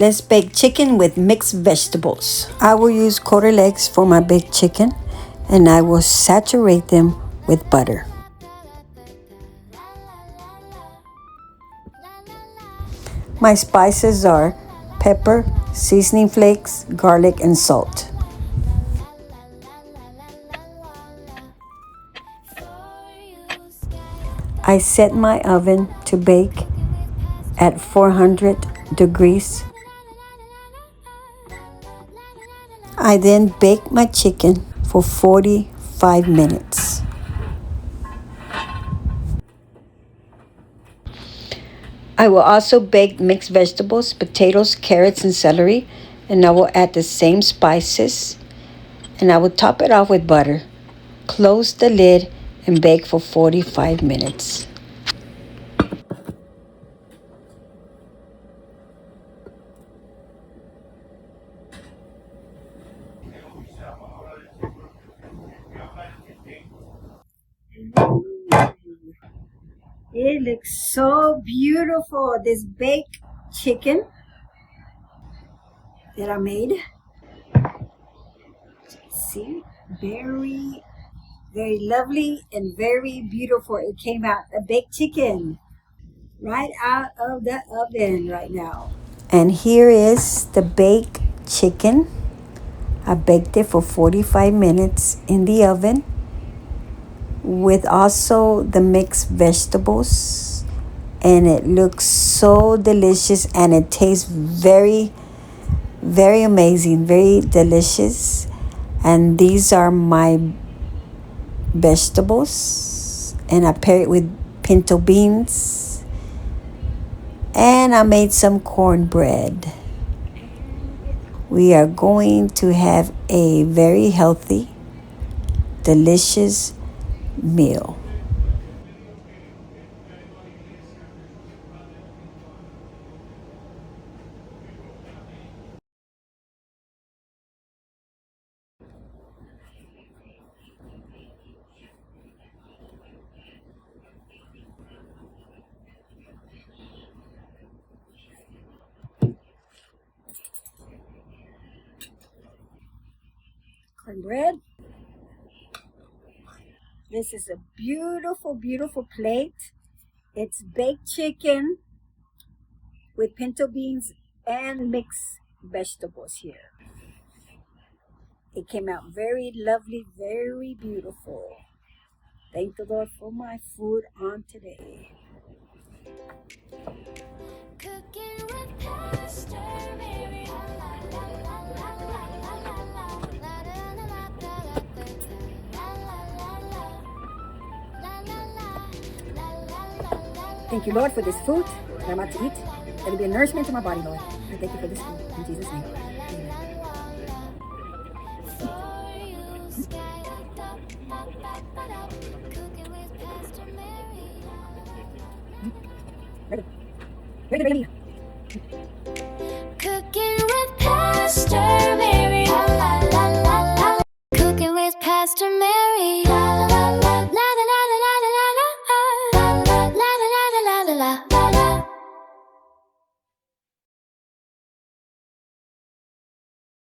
Let's bake chicken with mixed vegetables. I will use quarter legs for my baked chicken, and I will saturate them with butter. My spices are pepper, seasoning flakes, garlic, and salt. I set my oven to bake at 400 degrees. I then bake my chicken for 45 minutes. I will also bake mixed vegetables, potatoes, carrots, and celery, and I will add the same spices, and I will top it off with butter. Close the lid and bake for 45 minutes. It looks so beautiful, this baked chicken that I made. See, very lovely and very beautiful. It came out, a baked chicken, right out of the oven right now. And here is the baked chicken. I baked it for 45 minutes in the oven with also the mixed vegetables, and it looks so delicious, and it tastes very amazing, very delicious. And these are my vegetables, and I pair it with pinto beans, and I made some cornbread. We are going to have a very healthy, delicious meal. Cornbread. This is a beautiful plate. It's baked chicken with pinto beans and mixed vegetables here. It came out very lovely, very beautiful. Thank the Lord for my food on today. Cooking with Pastor Mary. Thank you, Lord, for this food that I'm about to eat. Let it be a nourishment to my body, Lord. I thank you for this food. In Jesus' name. Amen. Ready. Cooking with Pastor Mary. Cooking with Pastor Mary.